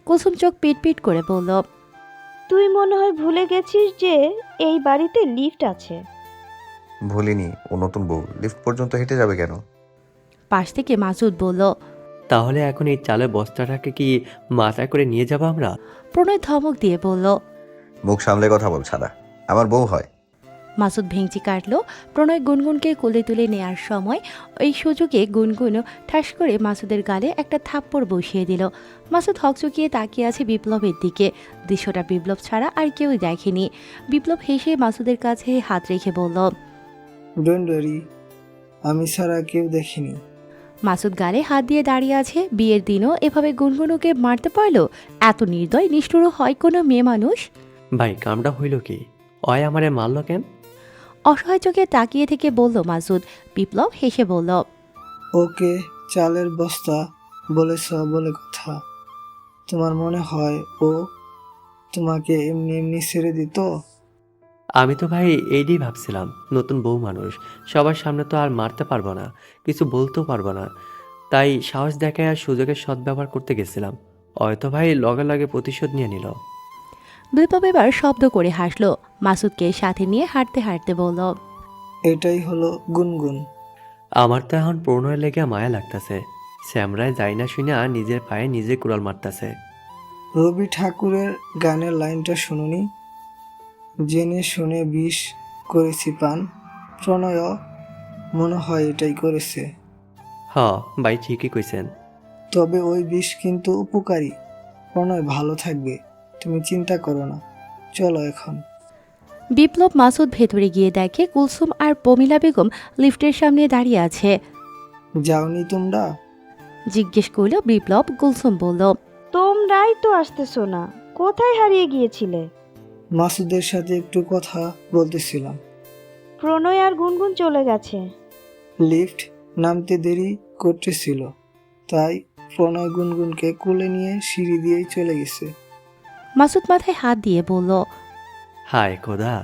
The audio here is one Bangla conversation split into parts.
কুলসুম চোখ পিট করে বলল, তুই মনে হয় ভুলে গেছিস যে এই বাড়িতে লিফট আছে। ভুলিনি, ও নতুন বউ, লিফট পর্যন্ত হেঁটে যাবে কেন? পাশ থেকে মাসুদ বলল। তাহলে এখন এই চালের বস্তাটাকে কি মাথায় করে নিয়ে যাবো আমরা? প্রণয় ধমক দিয়ে বলল। মুখ সামলে কথা বল ছাদা, আমার বউ হয়। মাসুদ ভেঙচি কাটল। প্রণয় গুনগুনকে কোলে তুলে নেয়ার সময় এই সুযোগে গুনগুন ঠাস করে মাসুদের গালে একটা থাপ্পড় বসিয়ে দিল। মাসুদ হকচকিয়ে তাকিয়ে আছে বিপ্লবের দিকে। দৃশ্যটা বিপ্লব ছাড়া আর কেউই দেখেনি। বিপ্লব হেসে মাসুদের কাছে হাত রেখে বলল, ডোন্ট ওয়ারি, আমি ছাড়া কেউ দেখেনি। মাসুদ গালে হাত দিয়ে দাঁড়িয়ে আছে। বিয়ের দিনও এভাবে গুনগুনুকে মারতে পারলো? এত নির্দয় নিষ্ঠুর হয় কোনো মেয়ে মানুষ? ভাই কামটা হইল কি? অয় আমারে মারলো কেন? অসহায় চোখে তাকিয়ে থেকে বলল মাসুদ। বিপ্লব হেসে বলল, ওকে চালের বস্তা বলেছ বলে কথা। তোমার মনে হয় ও তোমাকে এমনি এমনি ছেড়ে দিত? আমি তো ভাই এইটাই ভাবছিলাম, নতুন বউ মানুষ, সবার সামনে তো আর মারতে পারবো না, কিছু বলতেও পারবো না, তাই সাহস দেখায় আর সুযোগের সদ্ব্যবহার করতে গেছিলাম। হয়তো ভাই লগে লগে প্রতিশোধ নিয়ে নিল। বিপ্লব এবার শব্দ করে হাসলো। মাসুদকে সাথে নিয়ে হাঁটতে হাঁটতে বলল, এটাই হলো গুনগুন। আমার তো এখন প্রণয় লেগে মায়া লাগতেছে। শ্যামরায় যাই না শুনে নিজের পায়ে নিজে কুড়াল মারতেছে। রবি ঠাকুরের গানের লাইনটা শুনুনি, জেনে শুনে বিষ করেছি পান। প্রণয় মনে হয় এটাই করেছে। হ ভাই ঠিকই কইছেন। তবে ওই বিষ কিন্তু উপকারী। প্রণয় ভালো থাকবে, তুমি চিন্তা করো না। চলো এখন। বিপ্লব মাসুদ ভেতরে গিয়ে দেখে কুলসুম আর পমিলা বেগম লিফটের সামনে দাঁড়িয়ে আছে। যাওনি তোমরা? জিজ্ঞেস করল বিপ্লব। কুলসুম বলল, তোমরাই তো আসতেছো না, কোথায় হারিয়ে গিয়েছিলে? মাসুদের সাথে একটু কথা বলতেছিলাম। প্রণয় আর গুনগুন চলে গেছে। লিফট নামতে দেরি করতেছিল, তাই প্রণয় গুনগুনকে কোলে নিয়ে সিঁড়ি দিয়েই চলে গেছে। মাসুদ মাথায় হাত দিয়ে বলল। হায় খোদা।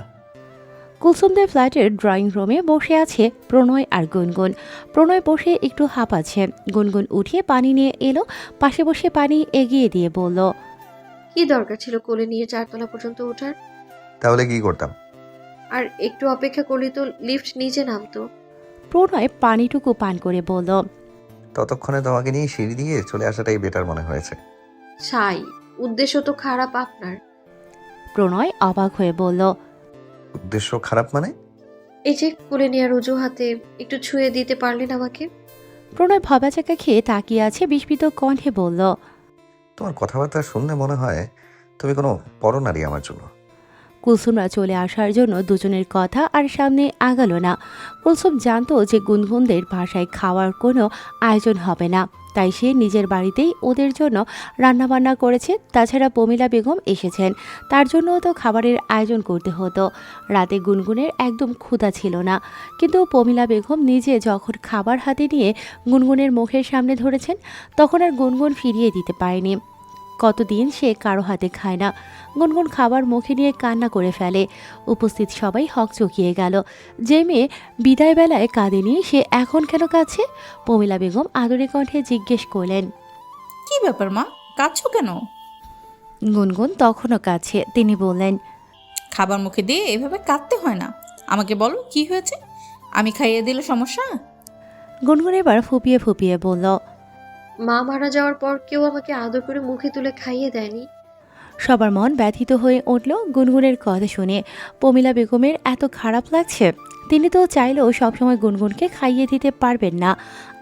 কুলসুমদের ফ্ল্যাটের ড্রয়িং রুমে বসে আছে প্রণয় আর গুনগুন। প্রণয় বসে একটু হাঁপাচ্ছে। গুনগুন উঠিয়ে পানি নিয়ে এলো। পাশে বসে পানি এগিয়ে দিয়ে বলল, কি দরকার ছিল কোলে নিয়ে 4 তলা পর্যন্ত ওঠার? তাহলে কি করতাম? আর একটু অপেক্ষা করলে তো লিফট নিচে নামতো। প্রণয় পানিটুকু পান করে বলল, ততক্ষণে তোমাকে নিয়ে সিঁড়ি দিয়ে চলে আসাটাই বেটার মনে হয়েছে। ছাই, উদ্দেশ্য তো খারাপ আপনার। প্রণয় অবাক হয়ে বলল, উদ্দেশ্য খারাপ মানে? এই যে কোলে নেওয়ার অজুহাতে একটু ছুঁয়ে দিতে পারলেন আমাকে। প্রণয় ভবাচাকা খেয়ে তাকিয়ে আছে। বিস্মিত কণ্ঠে বলল, তোমার কথাবার্তা শুনলে মনে হয় তুমি কোনো পরনারী আমার জন্য। কুলসুমরা চলে আসার জন্য দুজনের কথা আর সামনে আগালো না। কুলসুম জানতো যে গুনগুনদের ভাষায় খাওয়ার কোনো আয়োজন হবে না, তাই সে নিজের বাড়িতেই ওদের জন্য রান্নাবান্না করেছে। তাছাড়া পমিলা বেগম এসেছেন, তার জন্যও তো খাবারের আয়োজন করতে হতো। রাতে গুনগুনের একদম ক্ষুধা ছিল না, কিন্তু পমিলা বেগম নিজে যখন খাবার হাতে নিয়ে গুনগুনের মুখের সামনে ধরেছেন, তখন আর গুনগুন ফিরিয়ে দিতে পারেনি। কতদিন সে কারো হাতে খায় না। গুনগুন খাবার মুখে নিয়ে কান্না করে ফেলে। উপস্থিত সবাই হকচকিয়ে গেল। যে মেয়ে বিদায় বেলায় কাঁদেনি, সে এখন কেন কাঁদছে? পমিলা বেগম আদরে কণ্ঠে জিজ্ঞেস করলেন, কি ব্যাপার মা, কাঁদছো কেন? গুনগুন তখনও কাঁদছে। তিনি বললেন, খাবার মুখে দিয়ে এভাবে কাঁদতে হয় না। আমাকে বলো কি হয়েছে, আমি খাইয়ে দিলে সমস্যা? গুনগুন এবার ফুপিয়ে ফুপিয়ে বলল, মা মারা যাওয়ার পর কেউ আমাকে আদর করে মুখে তুলে খাইয়ে দেয়নি। সবার মন ব্যথিত হয়ে উঠল গুনগুনের কথা শুনে। পমিলা বেগমের এত খারাপ লাগছে। তিনি তো চাইলেও সবসময় গুনগুনকে খাইয়ে দিতে পারবেন না।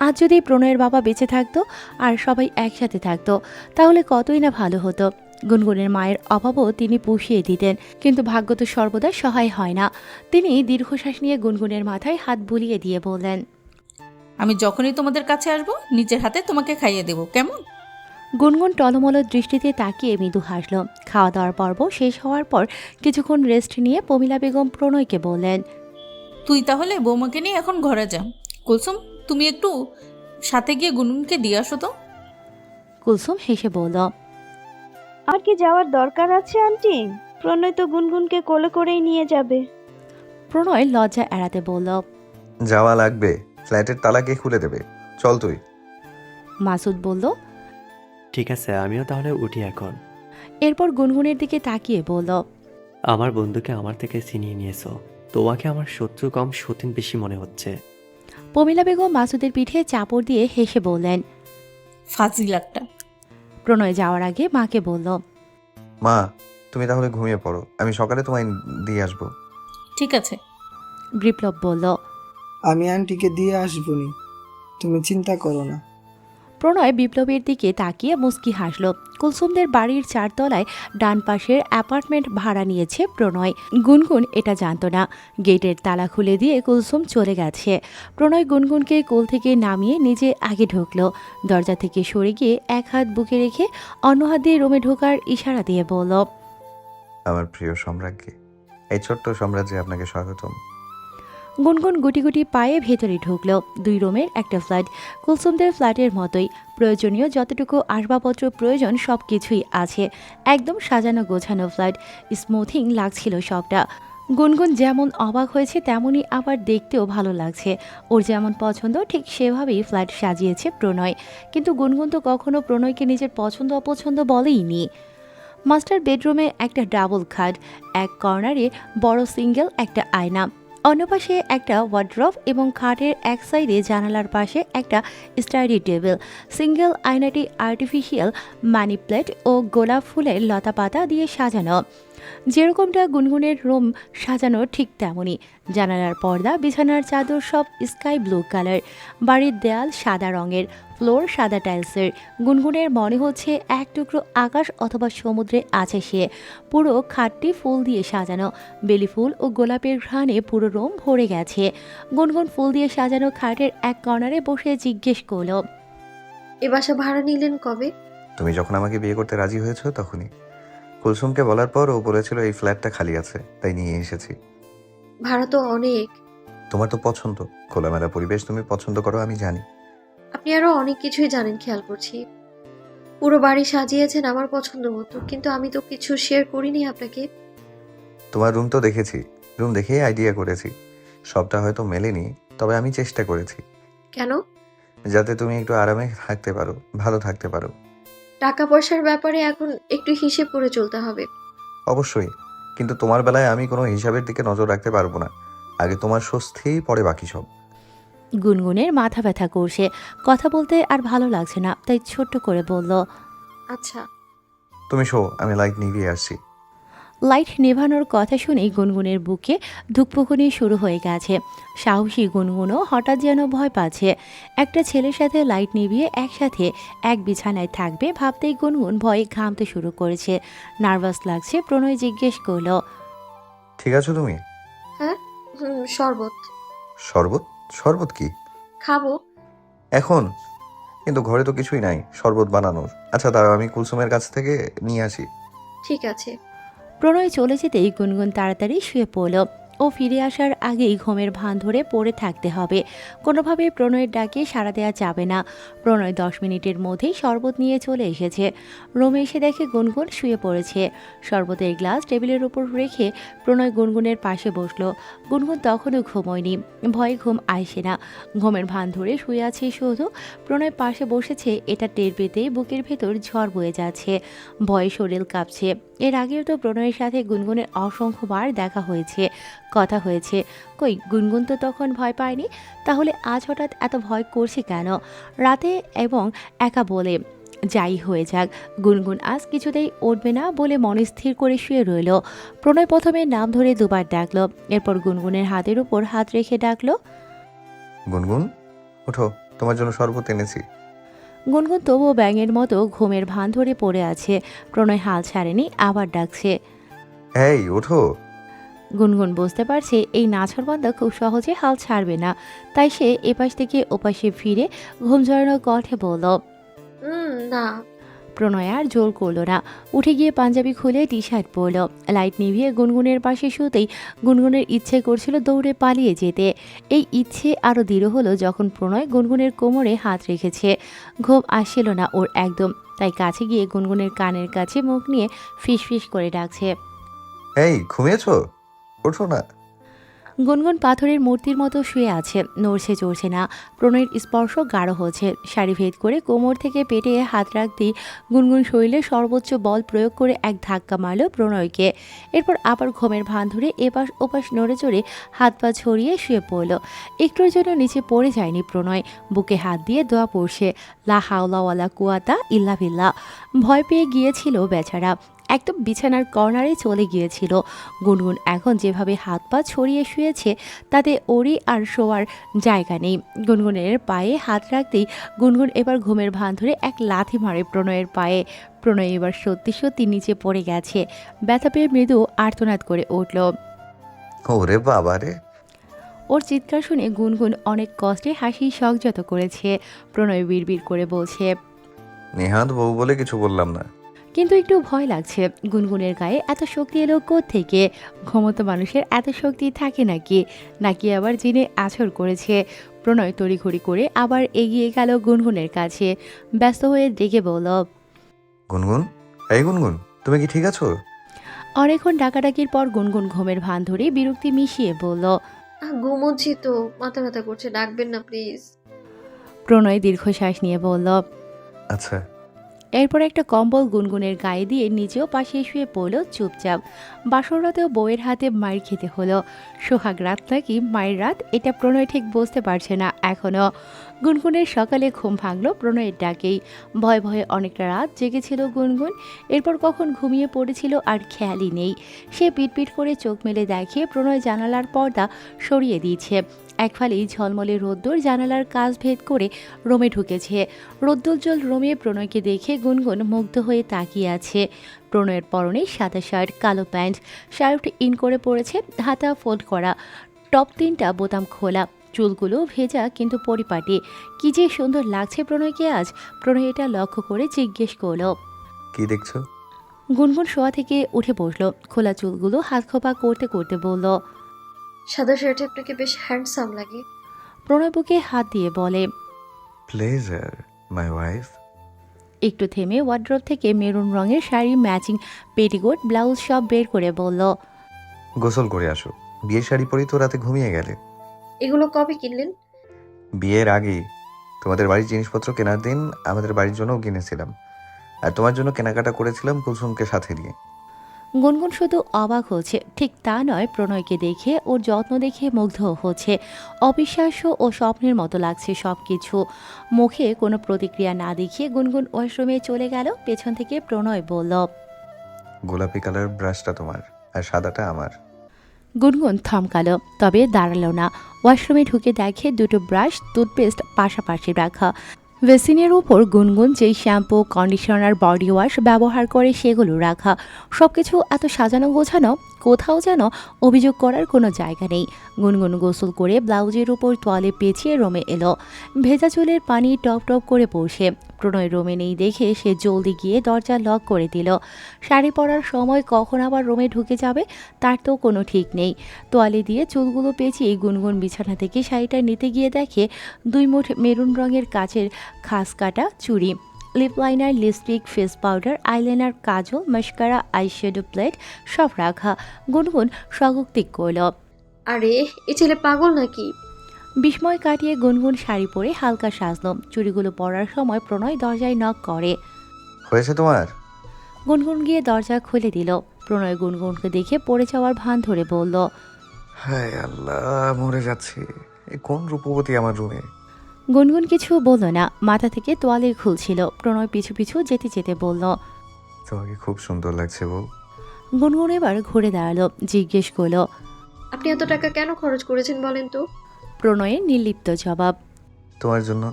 আজ যদি প্রণয়ের বাবা বেঁচে থাকতো আর সবাই একসাথে থাকতো, তাহলে কতই না ভালো হতো। গুনগুনের মায়ের অভাবও তিনি পুষিয়ে দিতেন, কিন্তু ভাগ্য তো সর্বদা সহায় হয় না। তিনি দীর্ঘশ্বাস নিয়ে গুনগুনের মাথায় হাত বুলিয়ে দিয়ে বললেন, আমি যখনই তোমাদের কাছে আসবো নিজের হাতে তোমাকে খাইয়ে দেবো, কেমন? গুনগুন টলমল দৃষ্টিতে তাকিয়ে মৃদু হাসল। খাওয়া দাওয়ার পর্ব শেষ হওয়ার পর কিছুক্ষণ রেস্ট নিয়ে পমিলা বেগম প্রণয়কে বললেন, তুই তাহলে বৌমাকে নিয়ে এখন ঘরে যা। কুলসুম, তুমি একটু সাথে গিয়ে গুনগুনকে দিয়ে আসো তো। কুলসুম হেসে বলল, আর কি যাওয়ার দরকার আছে আন্টি? প্রণয় তো গুনগুনকে কোলে করেই নিয়ে যাবে। প্রণয় লজ্জা এড়াতে বলল, যাওয়া লাগবে, ফ্ল্যাটের তালা কে খুলে দেবে? চল তুই। মাসুদ বলল। ঠিক আছে, আমিও তাহলে উঠি এখন। এরপর গুনগুনের দিকে তাকিয়ে বলল। আমার বন্ধুকে আমার থেকে ছিনিয়ে নিয়েছো। তোমাকে আমার শত্রু কম সতীন বেশি মনে হচ্ছে। প্রমীলা বেগম মাসুদের পিঠে চাপড় দিয়ে হেসে বললেন। ফাজিল একটা। প্রণয় যাওয়ার আগে মাকে বলল। মা, তুমি তাহলে ঘুমিয়ে পড়ো, আমি সকালে তোমায় দিয়ে আসবো। ঠিক আছে। বিপ্লব বলল। আমি আন্টিকে দিয়ে আসবনি, তুমি চিন্তা করো না। প্রণয় বিপ্লবের দিকে তাকিয়ে মুস্কি হাসল। কুলসুমদের বাড়ির 4 তলায় ডান পাশের অ্যাপার্টমেন্ট ভাড়া নিয়েছে প্রণয়। গুনগুন এটা জানত না। গেটের তালা খুলে দিয়ে কুলসুম চলে গেছে। প্রণয় গুনগুনকে কোল থেকে নামিয়ে নিজে আগে ঢুকলো। দরজা থেকে সরে গিয়ে এক হাত বুকে রেখে অন্য হাত দিয়ে রুমে ঢোকার ইশারা দিয়ে বলল। আমার প্রিয় সম্রাজ্ঞী, এই ছোট্ট সাম্রাজ্যে আপনাকে স্বাগতম। গুনগুন গুটি গুটি পায়ে ভেতরে ঢুকলো। 2 রুমের একটা ফ্ল্যাট, কুলসুমদের ফ্ল্যাটের মতোই। প্রয়োজনীয় যতটুকু আসবাবপত্র প্রয়োজন সব কিছুই আছে। একদম সাজানো গোছানো ফ্ল্যাট, স্মুথিং লাগছিল সবটা। গুনগুন যেমন অবাক হয়েছে তেমনই আবার দেখতেও ভালো লাগছে। ওর যেমন পছন্দ ঠিক সেভাবেই ফ্ল্যাট সাজিয়েছে প্রণয়। কিন্তু গুনগুন তো কখনো প্রণয়কে নিজের পছন্দ অপছন্দ বলেইনি। মাস্টার বেডরুমে একটা ডাবল খাট, এক কর্নারে বড় সিঙ্গেল একটা আয়না, অন্য পাশে একটা ওয়ার্ড্রপ এবং খাটের এক সাইডে জানালার পাশে একটা স্টাডি টেবিল। সিঙ্গেল আয়নাটি আর্টিফিশিয়াল মানি প্লেট ও গোলাপ ফুলের লতাপাতা দিয়ে সাজানো। যেরকমটা গুনগুনের রুম সাজানো ঠিক তেমনই। জানালার পর্দা, বিছানার চাদর সব স্কাই ব্লু কালার। বাড়ির দেয়াল সাদা রঙের, ফ্লোর সাদা টাইলসের। গুনগুনের মনে হচ্ছে এক টুকরো আকাশ অথবা সমুদ্রে আছে সে। পুরো খাটটি ফুল দিয়ে সাজানো, বেলি ফুল ও গোলাপের ঘ্রাণে পুরো রুম ভরে গেছে। গুনগুন ফুল দিয়ে সাজানো খাটের এক কর্নারে বসে জিজ্ঞেস করল। এ বাসা ভাড়া নিলেন কবে? তুমি যখন আমাকে বিয়ে করতে রাজি হয়েছো তখনই। কুলসুমকে বলার পর ও বলেছিল এই ফ্ল্যাটটা খালি আছে, তাই নিয়ে এসেছি। ভাড়া তো অনেক। তোমার তো পছন্দ, খোলামেলা পরিবেশ তুমি পছন্দ করো আমি জানি। আপনি আরো অনেক কিছুই জানেন, খেয়াল করছি। পুরো বাড়ি সাজিয়েছেন আমার পছন্দ মতো, কিন্তু আমি তো কিছু শেয়ার করিনি আপনাকে। তোমার রুম তো দেখেছি, রুম দেখেই আইডিয়া করেছি। সবটা হয়তো মেলেনি, তবে আমি চেষ্টা করেছি কেন? যাতে তুমি একটু আরামে থাকতে পারো, ভালো থাকতে পারো। টাকা পয়সার ব্যাপারে এখন একটু হিসেব করে চলতে হবে। অবশ্যই, কিন্তু তোমার বেলায় আমি কোনো হিসাবের দিকে নজর রাখতে পারবো না। আগে তোমার স্বস্তি, পরে বাকি সব। গুনগুনের মাথা ব্যথা করছে, কথা বলতে আর ভালো লাগছে না, তাই ছোট্ট করে বলল। আচ্ছা। তুমি শো, আমি লাইট নিভিয়ে আসছি। লাইট নেভানোর কথা শুনেই গুনগুনের বুকে ধুকপুকুনি শুরু হয়ে গেছে। সাহসী গুনগুনও হঠাৎ যেন ভয় পাচ্ছে। একটা ছেলের সাথে লাইট নিভিয়ে একসাথে এক বিছানায় থাকবে ভাবতেই গুনগুন ভয়ে ঘামতে শুরু করেছে। নার্ভাস লাগছে। প্রণয় জিজ্ঞেস করল। ঠিক আছো তুমি? হ্যাঁ। শরবত শরবত? শরবত কি? খাবো। এখন? কিন্তু ঘরে তো কিছুই নাই শরবত বানানোর। আচ্ছা দাঁড়াও, আমি কুলসুমের কাছ থেকে নিয়ে আসি। ঠিক আছে। প্রণয় চলে যেতেই গুনগুন তাড়াতাড়ি শুয়ে পড়ল। ও ফিরে আসার আগেই ঘুমের ভান ধরে পড়ে থাকতে হবে। কোনোভাবে প্রণয়ের ডাকে সাড়া দেওয়া যাবে না। প্রণয় 10 মিনিটের মধ্যেই শরবত নিয়ে চলে এসেছে। রুমে এসে দেখে গুনগুন শুয়ে পড়েছে। শরবতের গ্লাস টেবিলের উপর রেখে প্রণয় গুনগুনের পাশে বসলো। গুনগুন তখনও ঘুমোয়নি, ভয়ে ঘুম আসে না। ঘুমের ভান ধরে শুয়ে আছে শুধু। প্রণয় পাশে বসেছে এটা টের পেতেই বুকের ভেতর ঝড় বয়ে যাচ্ছে। ভয়ে শরীর কাঁপছে। এর আগেও তো প্রণয়ের সাথে গুনগুনের অসংখ্যবার দেখা হয়েছে, কথা হয়েছে। কই, গুনগুন তো তখন ভয় পায়নি। তাহলে আজ হঠাৎ এত ভয় করছে কেন? রাতে এবং একা বলে যাই হয়ে যাক, গুনগুন আজ কিছুতেই উঠবে না বলে মনস্থির করে শুয়ে রইল। প্রণয় প্রথমে নাম ধরে 2বার ডাকলো, এরপর গুনগুনের হাতের উপর হাত রেখে ডাকলো। গুনগুন, ওঠো, তোমার জন্য শরবত এনেছি। গুনগুন তবুও ব্যাঙের মতো ঘুমের ভান ধরে পড়ে আছে। প্রণয় হাল ছাড়েনি, আবার ডাকছে। এই ওঠো। গুনগুন বুঝতে পারছে এই নাছরবান্দা খুব সহজে হাল ছাড়বে না, তাই সে এপাশ থেকে ওপাশে ফিরে ঘুম জড়ানো কণ্ঠে বলল। না। প্রণয় আর জোর করলো না, উঠে গিয়ে পাঞ্জাবি খুলে টি শার্ট পরল। লাইট নিভিয়ে গুনগুনের পাশে শুতেই গুনগুনের ইচ্ছে করছিল দৌড়ে পালিয়ে যেতে। এই ইচ্ছে আরও দৃঢ় হলো যখন প্রণয় গুনগুনের কোমরে হাত রেখেছে। ঘুম আসছিল না ওর একদম, তাই কাছে গিয়ে গুনগুনের কানের কাছে মুখ নিয়ে ফিস ফিস করে ডাকছে। এই ঘুমিয়েছো? ওঠো না। গুনগুন পাথরের মূর্তির মতো শুয়ে আছে, নড়ছে চড়ছে না। প্রণয়ের স্পর্শ গাঢ় হচ্ছে, শাড়ি ভেদ করে কোমর থেকে পেটে হাত রাখতেই গুনগুন শরীরে সর্বোচ্চ বল প্রয়োগ করে এক ধাক্কা মারল প্রণয়কে। এরপর আবার ঘুমের ভান ধরে এপাশ ওপাশ নড়ে চড়ে হাত পা ছড়িয়ে শুয়ে পড়ল। একটুর জন্য নিচে পড়ে যায়নি প্রণয়, বুকে হাত দিয়ে দোয়া পড়ছে, লা হাওলা ওয়ালা কুয়াতা ইল্লা বিল্লাহ। ভয় পেয়ে গিয়েছিল বেচারা, একদম বিছানার কর্নারে চলে গিয়েছিল। গুনগুন এখন যেভাবে হাত পা ছড়িয়ে শুয়েছে তাতে ওরই আর শোয়ার জায়গা নেই। গুনগুনের পায়ে হাত রাখতেই গুনগুন এবার ঘুমের ভান ধরে এক লাথি মারে প্রণয়ের পায়ে। প্রণয় এবার সত্যি সত্যি নিচে পড়ে গেছে, ব্যথা পেয়ে মৃদু আর্তনাদ করে উঠল। ওরে বাবা রে! ওর চিৎকার শুনে গুনগুন অনেক কষ্টে হাসি সংযত করেছে। প্রণয় বিড়বিড় করে বলছে, নেহাত বউ বলে কিছু বললাম না। কিন্তু একটু ভয় লাগছে। গুনগুনের গায়ে এত শক্তি এলো থেকে? ঘুমতো মানুষের এত শক্তি থাকে নাকি? নাকি আবার জিনে আছর করেছে? প্রণয় তড়িঘড়ি করে আবার এগিয়ে গেল গুনগুনের কাছে, ব্যস্ত হয়ে ডেকে বলল, গুনগুন, এই গুনগুন, তুমি কি ঠিক আছো? অনেকক্ষণ ডাকাডাকির পর গুনগুন ঘুমের ভান ধরে বিরক্তি মিশিয়ে বলল, ঘুমোচ্ছি তো, মাথা ব্যথা করছে, ডাকবেন না প্লিজ। প্রণয় দীর্ঘশ্বাস নিয়ে বলল। আচ্ছা। এরপর একটা কম্বল গুনগুনের গায়ে দিয়ে নিজেও পাশে শুয়ে পড়ল চুপচাপ। বাসর রাতেও বউয়ের হাতে মায়ের খেতে হলো। সোহাগ রাত নাকি মায়ের রাত, এটা প্রণয় ঠিক বুঝতে পারছে না এখনও। গুনগুনের সকালে ঘুম ভাঙলো প্রণয়ের ডাকেই। ভয়ে ভয়ে অনেকটা রাত জেগেছিল গুনগুন। এরপর কখন ঘুমিয়ে পড়েছিল আর খেয়ালই নেই। সে পিটপিট করে চোখ মেলে দেখে প্রণয় জানালার পর্দা সরিয়ে দিয়েছে। এক ফালি ঝলমলে রোদ্দুর জানালার কাজ ভেদ করে রোমে ঢুকেছে। রোদ্দুজ্জ্বল রোমে প্রণয়কে দেখে গুনগুন মুগ্ধ হয়ে তাকিয়ে আছে। প্রণয়ের পরনে সাদা শার্ট, কালো প্যান্ট, শার্ট ইন করে পড়েছে, হাতা ফোল্ড করা, টপ 3টা বোতাম খোলা, চুলগুলো ভেজা কিন্তু পরিপাটি। কি যে সুন্দর লাগছে প্রণয়কে আজ। প্রণয় এটা লক্ষ্য করে জিজ্ঞেস করল। কি দেখছো? গুনগুন শোয়া থেকে উঠে বসলো, খোলা চুলগুলো হাত খোপা করতে করতে বলল। সাদা শার্টে আপনাকে বেশ হ্যান্ডসাম লাগে। প্রণয় বুকে হাত দিয়ে বলে, প্লেজার মাই ওয়াইফ। একটু থেমে ওয়ার্ড্রপ থেকে মেরুন রঙের শাড়ি, ম্যাচিং পেটিকোট, ব্লাউজ সব বের করে বলল, গোসল করে আসো, বিয়ের শাড়ি পরেই তো রাতে ঘুমিয়ে গেলে। এগুলো কবে কিনলেন? বিয়ের আগেই। তোমাদের বাড়ির জিনিসপত্র কেনার দিন আমাদের বাড়ির জন্যও কিনেছিলাম, আর তোমার জন্য কেনাকাটা করেছিলাম কুলসুমকে সাথে নিয়ে। গুনগুন শুধু অবাক হচ্ছে, ঠিক তা নয়, প্রণয়কে দেখে ওর যত্ন দেখে মুগ্ধ হচ্ছে। অবিশ্বাস্য ও স্বপ্নের মতো লাগছে সব কিছু। মুখে কোনো প্রতিক্রিয়া না দেখিয়ে গুনগুন ওয়াশরুমে চলে গেল। পেছন থেকে প্রণয় বলল, গোলাপি কালার ব্রাশটা তোমার আর সাদাটা আমার। গুনগুন থমকালো, তবে দাঁড়ালো না। ওয়াশরুমে ঢুকে দেখে দুটো ব্রাশ, টুথপেস্ট পাশাপাশি রাখা। বেসিনের উপর গুনগুন যেই শ্যাম্পু, কন্ডিশনার, বডি ওয়াশ ব্যবহার করে সেগুলো রাখা। সব কিছু এত সাজানো গোছানো, কোথাও যেন অভিযোগ করার কোনো জায়গা নেই। গুনগুন গোসল করে ব্লাউজের উপর তোয়ালে পেঁচিয়ে রোমে এলো। ভেজা চুলের পানি টপ টপ করে পড়ছে। প্রণয় রোমে নেই দেখে সে জলদি গিয়ে দরজা লক করে দিল। শাড়ি পরার সময় কখন আবার রোমে ঢুকে যাবে তার তো কোনো ঠিক নেই। তোয়ালে দিয়ে চুলগুলো পেঁচিয়ে গুনগুন বিছানা থেকে শাড়িটা নিতে গিয়ে দেখে 2 মুঠ মেরুন রঙের কাচের খাস কাটা চুড়ি, lip liner, lipstick, face powder, eyeliner, kajal, mascara, eyeshadow plate সব রাখা। গুনগুন স্বগতিক করল। আরে এই ছেলে পাগল নাকি? বিস্ময় কাটিয়ে গুনগুন শাড়ি পরে হালকা সাজল। চুড়িগুলো পরার সময় প্রণয় দরজায় নক করে। হয়েছে তোমার? গুনগুন গিয়ে দরজা খুলে দিল। প্রণয় গুনগুনকে দেখে পড়ে যাওয়ার ভান ধরে বলল, হায় আল্লাহ, মরে যাচ্ছি। এ কোন রূপবতী আমার রুমে? গুনগুন কিছু বলল না, মাথা থেকে তোয়ালে খুলছিল। প্রণয় পিছু পিছু যেতে যেতে বলল, তোমাকে খুব সুন্দর লাগছে বউ। গুনগুন এবার ঘুরে দাঁড়ালো, জিজ্ঞেস করলো, আপনি এত টাকা কেন খরচ করেছেন বলেন তো? প্রণয়ের নির্লিপ্ত জবাব। তোমার জন্য।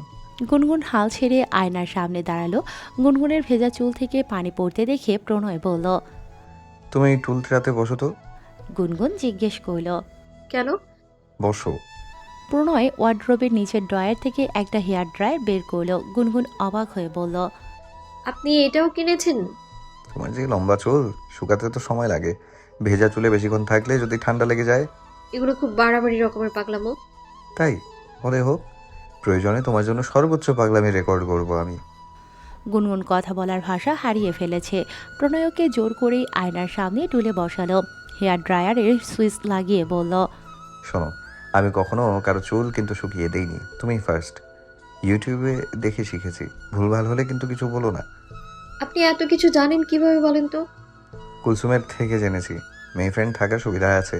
গুনগুন হাল ছেড়ে আয়নার সামনে দাঁড়ালো। গুনগুনের ভেজা চুল থেকে পানি পড়তে দেখে প্রণয় বলল, তুমি এই টুলটাতে বসো তো। গুনগুন জিজ্ঞেস করলো, কেন? বসো। প্রণয় ওয়ার্ড্রোবের নিচের ড্রয়ার থেকে একটা হেয়ার ড্রায়ার বের করলো। গুনগুন অবাক হয়ে বলল, আপনি এটাও কিনেছেন? তোমার যে লম্বা চুল, শুকাতে তো সময় লাগে। ভেজা চুলে বেশিক্ষণ থাকলে যদি ঠান্ডা লেগে যায়। এগুলো খুব বাড়াবাড়ি রকমের পাগলামো। তাই হলে হোক, প্রয়োজনে তোমার জন্য সর্বোচ্চ পাগলামি রেকর্ড করব আমি। গুনগুন কথা বলার ভাষা হারিয়ে ফেলেছে। প্রণয়কে জোর করেই আয়নার সামনে তুলে বসালো। হেয়ার ড্রায়ারের সুইচ লাগিয়ে বলল, শোনো, আমি কখনো কারো চুল কিন্তু শুকিয়ে দেইনি, তুমি ফার্স্ট। ইউটিউবে দেখে শিখেছি, ভুলভাল হলে কিন্তু কিছু বলো না। আপনি এত কিছু জানেন কিভাবে বলেন তো? কুলসুমের থেকে জেনেছি, মেয়ে ফ্রেন্ড থাকার সুবিধা আছে।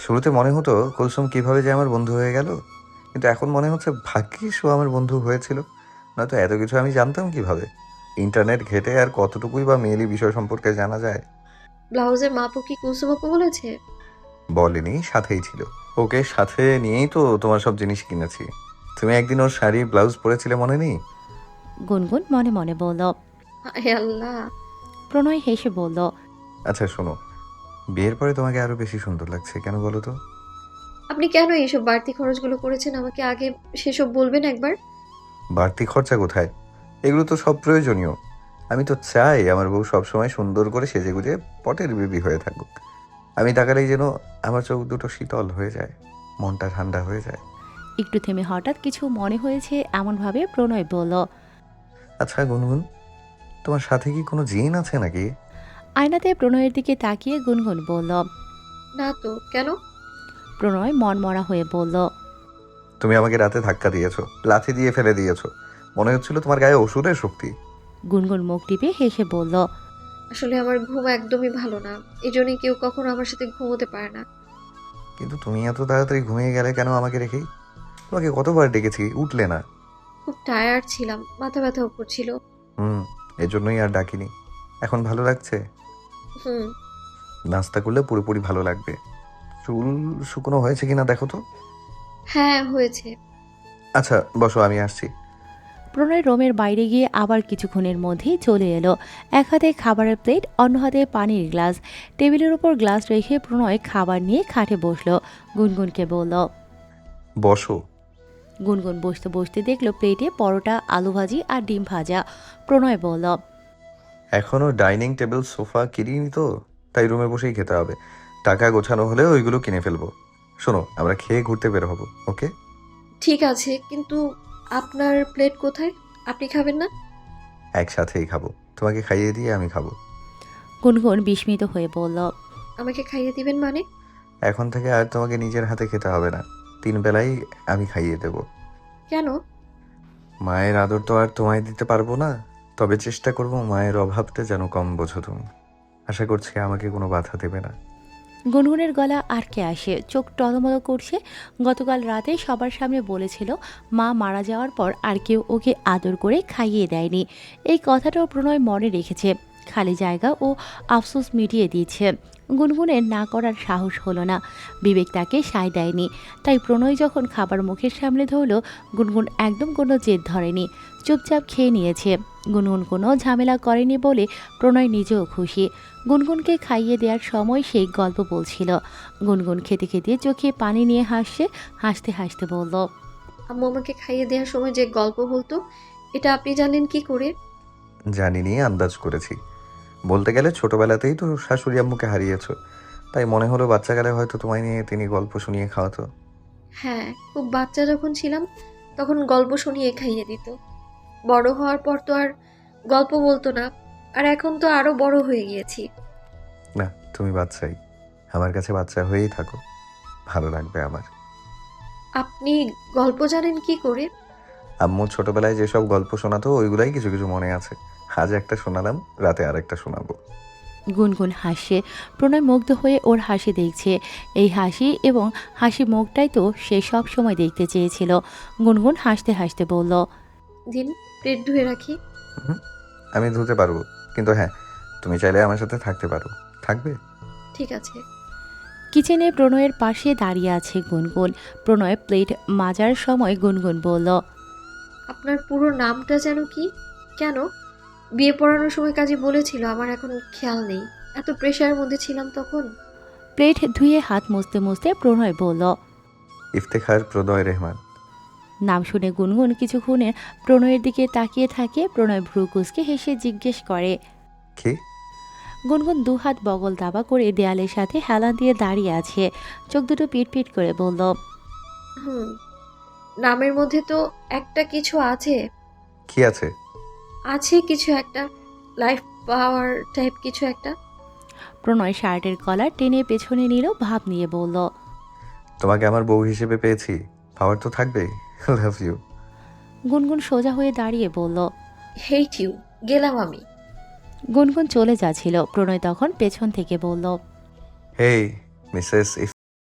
শুরুতে মনে হতো কুলসুম কিভাবে যে আমার বন্ধু হয়ে গেল, কিন্তু এখন মনে হচ্ছে ভাগ্যিস ও আমার বন্ধু হয়েছিল, নয়তো এত কিছু আমি জানতাম কিভাবে। ইন্টারনেট ঘেটে আর কতটুকুই বা মেয়েলি বিষয় সম্পর্কে জানা যায়। ব্লাউজের মাপও কি কুসুম আপু বলেছে? বলেনি, সাথেই ছিল। ওকে সাথে নিয়েই তো তোমার সব জিনিস কিনেছি। তুমি একদিন ওর শাড়ি ব্লাউজ পরেছিলে, মনে নেই? গুনগুন মনে মনে বলল। হায় আল্লাহ! প্রণয় হেসে বলল। আচ্ছা শোনো, বিয়ের পরে তোমাকে আরো বেশি সুন্দর লাগছে, কেন বলো তো? আপনি কেন এইসব বাড়তি খরচগুলো করেছেন আমাকে আগে সেসব বলবেন একবার। বাড়তি খরচা কোথায়? এগুলো তো সব প্রয়োজনীয়। আমি তো চাই আমার বউ সবসময় সুন্দর করে সেজেগুজে পটের বেবি হয়ে থাকুক। আমি তাকালেই যেন আমার চোখ দুটো শীতল হয়ে যায়, মনটা ঠান্ডা হয়ে যায়। একটু থেমে হঠাৎ কিছু মনে হয়েছে এমনভাবে প্রণয় বলল। আচ্ছা গুনগুন, তোমার সাথে কি কোনো জিন আছে নাকি? আয়নাতে প্রণয়ের দিকে তাকিয়ে গুনগুন বলল। না তো, কেন? প্রণয় মনমরা হয়ে বলল। তুমি আমাকে রাতে ধাক্কা দিয়েছো, লাথি দিয়ে ফেলে দিয়েছো, মনে হচ্ছিল তোমার গায়ে অসুরের শক্তি। গুনগুন মুখ টিপে হেসে বলল। আসলে আমার ঘুম একদমই ভালো না, এই জন্যই কেউ কখনো আমার সাথে ঘুমোতে পারে না। কিন্তু তুমি এত তাড়াতাড়ি ঘুমিয়ে গেলে কেন আমাকে রেখেই? তোমাকে কতবার ডেকেছি, উঠলে না। খুব টায়ার্ড ছিলাম, মাথা ব্যথাও করছিল। এজন্যই আর ডাকিনি। এখন ভালো লাগছে? হুম। নাস্তা করলে পুরোপুরি ভালো লাগবে। চুল শুকনো হয়েছে কিনা দেখো তো। হ্যাঁ, হয়েছে। আচ্ছা বসো, আমি আসছি। প্রণয় রোমের বাইরে গিয়ে আবার কিছুক্ষণের মধ্যেই চলে এলো। এক হাতে খাবারের প্লেট, অন্য হাতে পানির গ্লাস। টেবিলের উপর গ্লাস রেখে প্রণয় খাবার নিয়ে খাটে বসলো। গুনগুনকে বলল। বসো। গুনগুন বসতে বসতে দেখলো প্লেটে পরোটা, আলু ভাজি আর ডিম ভাজা। প্রণয় বলল। এখনো ডাইনিং টেবিল সোফা কিনিনি তো, তাই রুমে বসেই খেতে হবে। টাকা গোছানো হলে ওইগুলো কিনে ফেলবো। শোনো, আমরা খেয়ে ঘুরতে বের হবো, ওকে? ঠিক আছে, কিন্তু আপনার প্লেট কোথায়? আপনি খাবেন না? একসাথেই খাবো, তোমাকে খাইয়ে দিয়ে আমি খাবো। গুনগুন বিস্মিত হয়ে বলল। আমাকে খাইয়ে দিবেন মানে? এখন থেকে আর তোমাকে নিজের হাতে খেতে হবে না, 3 বেলাই আমি খাইয়ে দেবো। কেন? মায়ের আদর তো আর তোমায় দিতে পারবো না, তবে চেষ্টা করবো মায়ের অভাবটা যেন কম বোঝো তুমি। আশা করছি আমাকে কোনো বাধা দেবে না। গুনগুনের গলা আটকে আসে, চোখ টলমল করছে। গতকাল রাতে সবার সামনে বলেছিল মা মারা যাওয়ার পর আর কেউ ওকে আদর করে খাইয়ে দেয়নি। এই কথাটাও প্রণয় মনে রেখেছে, খালি জায়গা ও আফসোস মিটিয়ে দিয়েছে। গুনগুনের না করার সাহস হলো না, বিবেক তাকে সায় দেয়নি। তাই প্রণয় যখন খাবার মুখের সামনে ধরল, গুনগুন একদম কোনো জেদ ধরেনি, চুপচাপ খেয়ে নিয়েছে। গুনগুন কোনো ঝামেলা করেনি বলে প্রণয় নিজেও খুশি। গুনগুনকে খাইয়ে দেওয়ার সময় সেই গল্প বলছিল। গুনগুন খেতে খেতে চোখে পানি নিয়ে হাসছে, হাসতে হাসতে বলল। আম্মু আমাকে খাইয়ে দেওয়ার সময় যে গল্প বলতো, এটা আপনি জানলেন কি করে? জানিনি, আন্দাজ করেছি। বলতে গেলে ছোটবেলাতেই তো শাশুড়ি আম্মুকে হারিয়েছো, তাই মনে হলো বাচ্চাকালে হয়তো তোমায় নিয়ে তিনি গল্প শুনিয়ে খাওয়াতো। হ্যাঁ, খুব বাচ্চা যখন ছিলাম তখন গল্প শুনিয়ে খাইয়ে দিত। বড় হওয়ার পর তো আর গল্প বলতো না, আর এখন তো আরো বড় হয়ে গিয়েছি। না, তুমি বাচ্চাই, আমার কাছে বাচ্চা হয়েই থাকো, ভালো লাগবে আমার। আপনি গল্প জানেন কি করে? আম্মু ছোটবেলায় যেসব গল্প শোনাতো ওইগুলাই কিছু কিছু মনে আছে। আজ একটা শোনালাম, রাতে আরেকটা শোনাবো। গুনগুন হাসছে। প্রণয় মুগ্ধ হয়ে ওর হাসি দেখছে। এই হাসি এবং হাসি মুখটাই তো সে সব সময় দেখতে চেয়েছিল। গুনগুন হাসতে হাসতে বলল। দিন, প্লেট ধুয়ে রাখি। হুম, আমি ধুতে পারবো, কিন্তু হ্যাঁ, তুমি চাইলে আমার সাথে থাকতে পারো। থাকবে? ঠিক আছে। কিচেনে প্রণয়ের পাশে দাঁড়িয়ে আছে গুনগুন। প্রণয় প্লেট মাজার সময় গুনগুন বলল। আপনার পুরো নামটা যেন কি? কেন? বিয়ে পড়ানোর সময় কাজী বলেছিল, আমার এখন খেয়াল নেই। এত প্রেশারের মধ্যে ছিলাম তখন। প্লেট ধুয়ে হাত মুছতে মুছতে প্রণয় বলল। ইফতেখার প্রণয় রেহমান। নাম শুনে গুনগুন কিছুক্ষণে প্রণয়ের দিকে তাকিয়ে থাকে। প্রণয় ভ্রু কুঁচকে হেসে জিজ্ঞেস করে। কি? গুনগুন দুহাত বগল দাবা করে দেয়ালের সাথে হেলান দিয়ে দাঁড়িয়ে আছে, চোখ দুটো পিটপিট করে বলল। হুম, নামের মধ্যে তো একটা কিছু আছে। কি আছে? আছে কিছু একটা, লাইফ পাওয়ার টাইপ কিছু একটা। প্রণয় শার্টের কলার টেনে পেছনে নিল, ভাব নিয়ে বলল। তোমাকে আমার বউ হিসেবে পেয়েছি, পাওয়ার তো থাকবেই। Love you. গুনগুন সোজা হয়ে দাঁড়িয়ে বলল। হেইট ইউ, গেলাম আমি। গুনগুন চলে যাচ্ছিল, প্রণয় তখন পেছন থেকে বলল। হেই মিসেস